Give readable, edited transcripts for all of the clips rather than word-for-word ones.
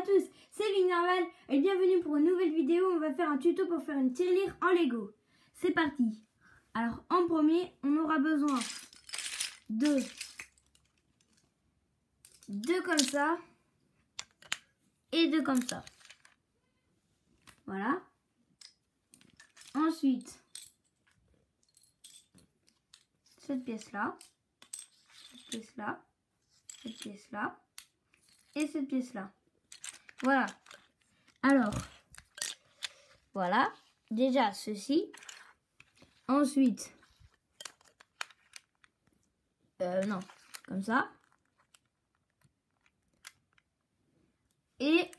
tous, c'est Vignerval et bienvenue pour une nouvelle vidéo. On va faire un tuto pour faire une tirelire en Lego. C'est parti. Alors en premier, on aura besoin de deux comme ça et deux comme ça. Voilà. Ensuite, cette pièce-là, cette pièce-là, cette pièce-là et cette pièce-là. Voilà. Alors, voilà. Déjà ceci. Ensuite, non, comme ça. Et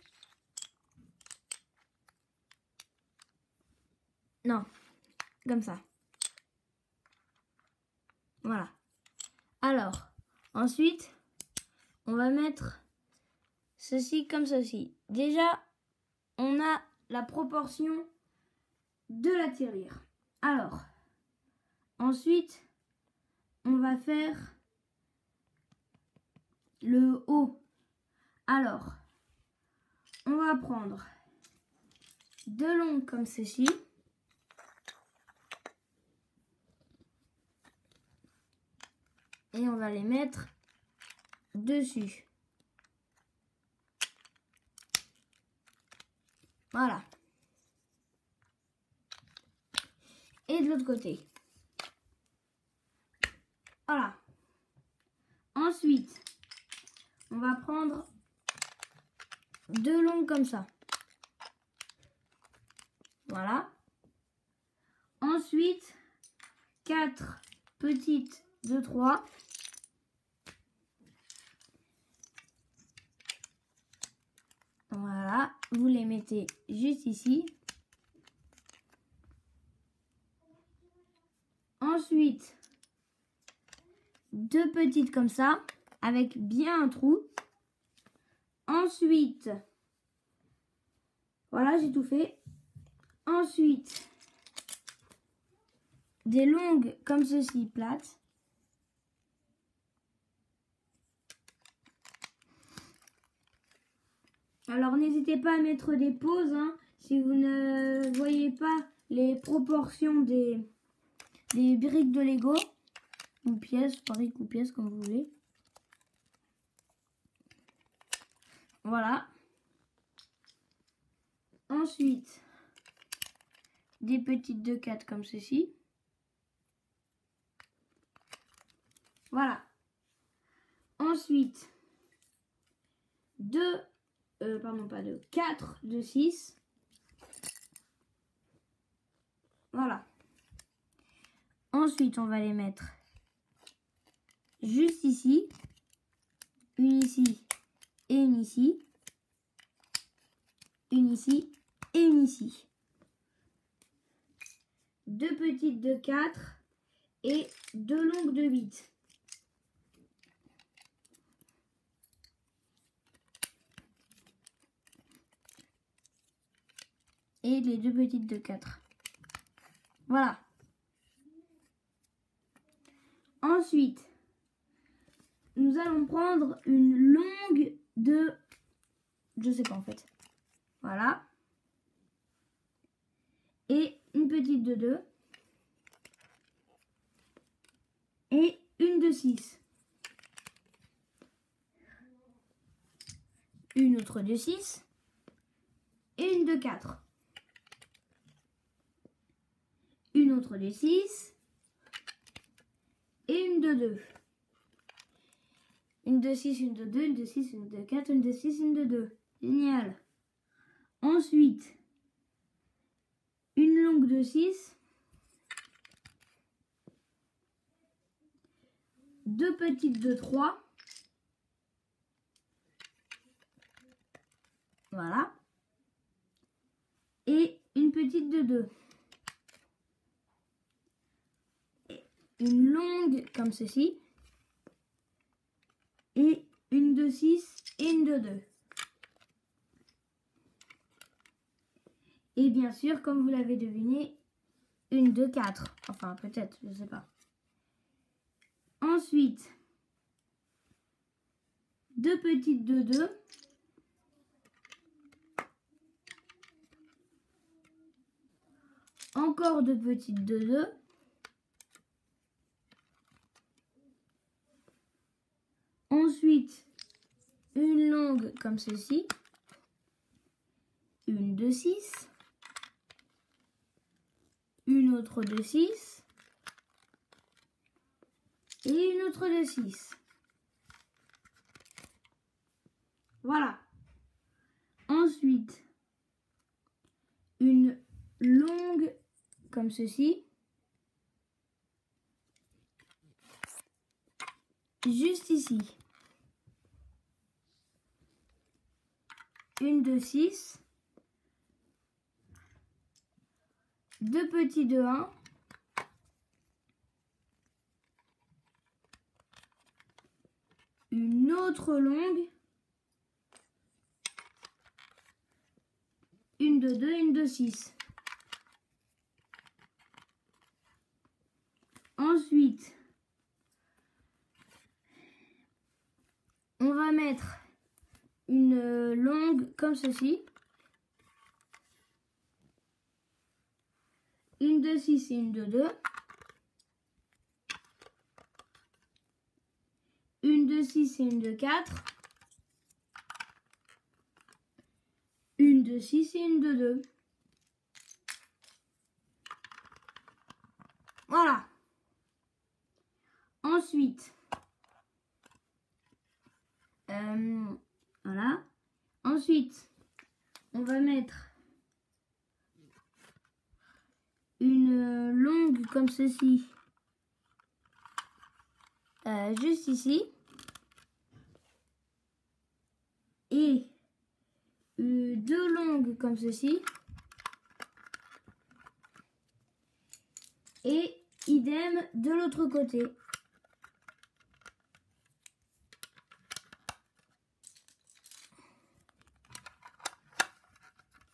non, comme ça. Voilà. Alors, ensuite, on va mettre ceci comme ceci. Déjà, on a la proportion de la tirelire. Alors, ensuite, on va faire le haut. Alors, on va prendre deux longues comme ceci. Et on va les mettre dessus. Voilà. Et de l'autre côté. Voilà. Ensuite, on va prendre deux longues comme ça. Voilà. Ensuite, quatre petites de 3. Voilà, vous les mettez juste ici. Ensuite, deux petites comme ça, avec bien un trou. Ensuite, voilà, j'ai tout fait. Ensuite, des longues comme ceci, plates. Alors n'hésitez pas à mettre des pauses hein, si vous ne voyez pas les proportions des briques de Lego. Ou pièces, briques ou pièces comme vous voulez. Voilà. Ensuite, des petites de 4 comme ceci. Voilà. Ensuite, quatre de 6. Voilà. Ensuite, on va les mettre juste ici. Une ici et une ici. Une ici et une ici. Deux petites de 4 et deux longues de 8. Et les deux petites de 4. Voilà. Ensuite, nous allons prendre une longue de... Je sais pas en fait. Voilà. Et une petite de 2. Et une de 6. Une autre de 6. Et une de 4. Une autre de 6. Et une de 2. Une de 6, une de 2, une de 6, une de 4, une de 6, une de 2. Génial. Ensuite, une longue de 6. Deux petites de 3. Voilà. Et une petite de 2. Une longue comme ceci. Et une de 6 et une de 2. Et bien sûr, comme vous l'avez deviné, une de 4. Enfin, peut-être, je ne sais pas. Ensuite, deux petites de 2. encore 2 petites de 2. Ensuite, une longue comme ceci. Une de 6. Une autre de 6. Et une autre de 6. Voilà. Ensuite, une longue comme ceci. Juste ici. Une de 6. 2 petits de 1. Une autre longue. Une de 2, une de 6. Ensuite, on va mettre une longue comme ceci. Une de 6 et une de 2. Une de 6 et une de 4. Une de 6 et une de 2. Voilà. Ensuite, voilà. Ensuite, on va mettre une longue comme ceci, juste ici. Et 2 longues comme ceci. Et idem de l'autre côté.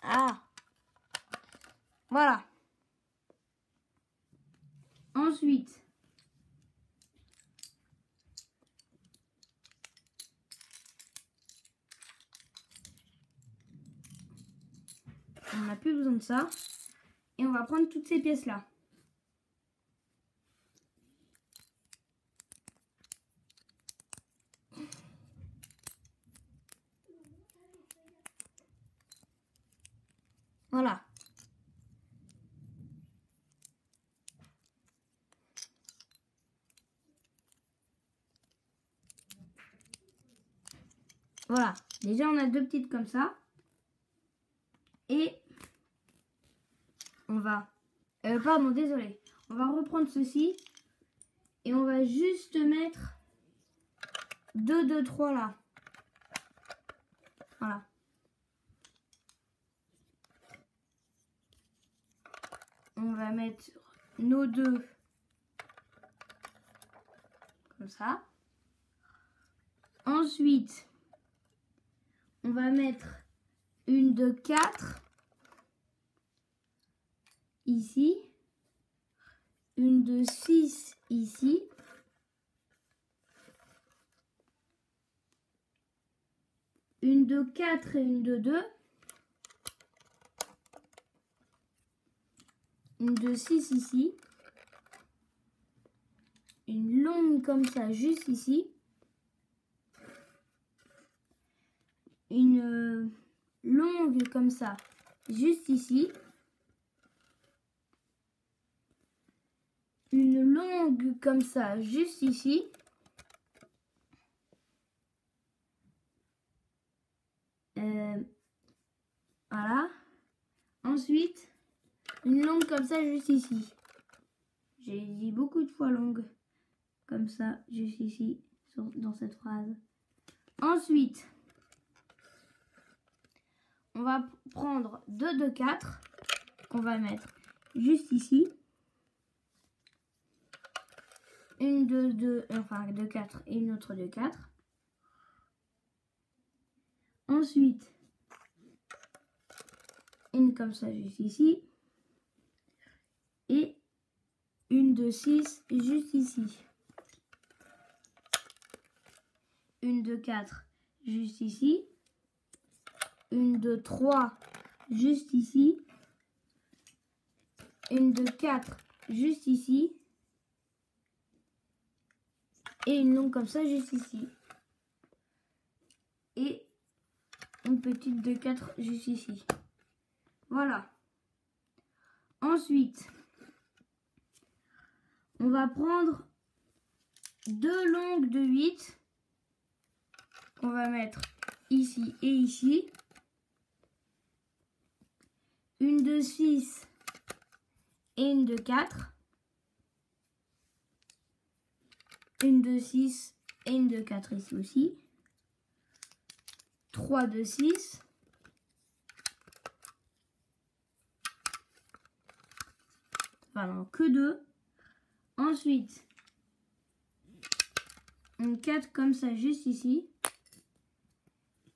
Ah, voilà. Ensuite, on n'a plus besoin de ça. Et on va prendre toutes ces pièces-là. Voilà. Voilà. Déjà, on a 2 petites comme ça. Et on va... pardon, désolé. On va reprendre ceci. Et on va juste mettre 2 de 3 là. Voilà. On va mettre nos 2 comme ça. Ensuite, on va mettre une de 4 ici. Une de 6 ici. Une de 4 et une de 2. Une de 6 ici. Une longue comme ça juste ici. Une longue comme ça juste ici. Une longue comme ça juste ici. Voilà. Ensuite, une longue comme ça juste ici. J'ai dit beaucoup de fois longue. Comme ça, juste ici, dans cette phrase. Ensuite, on va prendre 2 de 4 qu'on va mettre juste ici. Une de 2, enfin de 4 et une autre de 4. Ensuite, une comme ça juste ici. Et une de 6 juste ici. Une de 4 juste ici. Une de 3 juste ici. une de 4 juste ici. Et une longue comme ça juste ici. Et une petite de 4 juste ici. Voilà. Ensuite, on va prendre 2 longues de 8. On va mettre ici et ici. Une de 6 et une de 4. Une de 6 et une de 4 ici aussi. 3 de 6. Voilà, que 2. Ensuite, une 4 comme ça juste ici.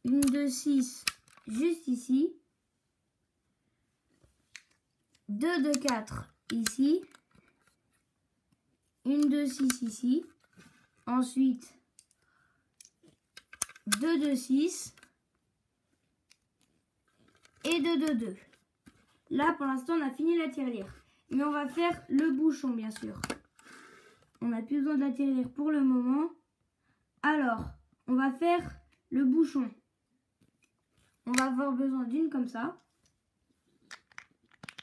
Une de 6 juste ici. 2 de 4 ici. Une de 6 ici. Ensuite, 2 de 6. Et 2 de 2. Là, pour l'instant, on a fini la tirelire. Mais on va faire le bouchon, bien sûr. On n'a plus besoin de la tirelire pour le moment. Alors, on va faire le bouchon. On va avoir besoin d'une comme ça.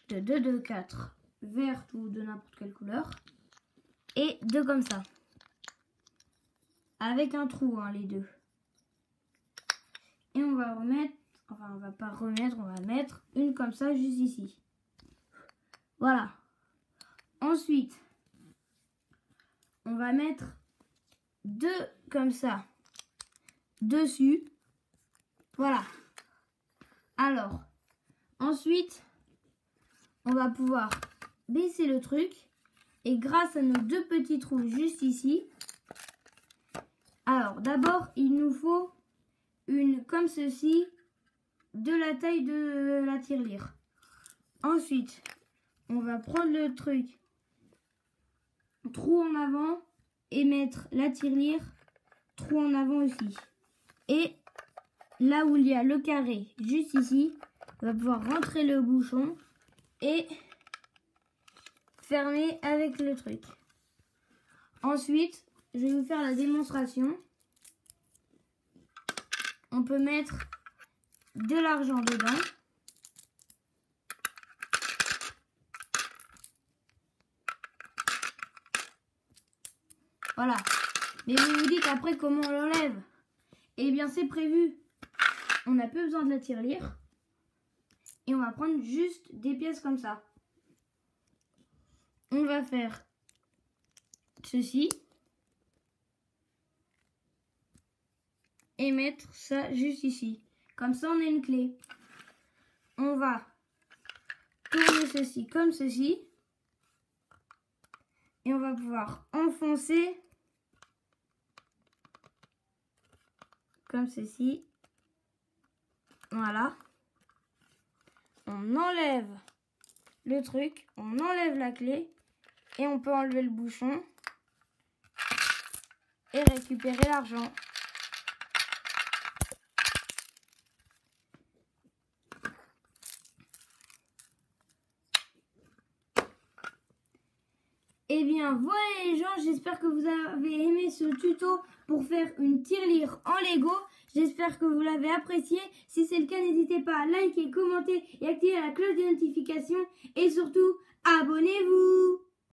De 2 de 4 verte ou de n'importe quelle couleur. Et 2 comme ça. Avec un trou, hein, les deux. Et on va remettre, enfin on va pas remettre, on va mettre une comme ça juste ici. Voilà. Ensuite, on va mettre 2 comme ça dessus. Voilà. Alors, ensuite, on va pouvoir baisser le truc. Et grâce à nos 2 petits trous juste ici, alors d'abord, il nous faut une comme ceci de la taille de la tirelire. Ensuite, on va prendre le truc trou en avant et mettre la tirelire trou en avant aussi. Et là où il y a le carré juste ici, on va pouvoir rentrer le bouchon et fermer avec le truc. Ensuite, je vais vous faire la démonstration. On peut mettre de l'argent dedans. Voilà. Mais vous vous dites après comment on l'enlève? Eh bien, c'est prévu. On n'a plus besoin de la tirelire. Et on va prendre juste des pièces comme ça. On va faire ceci. Et mettre ça juste ici. Comme ça, on a une clé. On va tourner ceci comme ceci. Et on va pouvoir enfoncer comme ceci. Voilà. On enlève le truc. On enlève la clé. Et on peut enlever le bouchon. Et récupérer l'argent. Eh bien voilà les gens, j'espère que vous avez aimé ce tuto pour faire une tirelire en Lego. J'espère que vous l'avez apprécié. Si c'est le cas, n'hésitez pas à liker, commenter et activer la cloche de notification. Et surtout, abonnez-vous!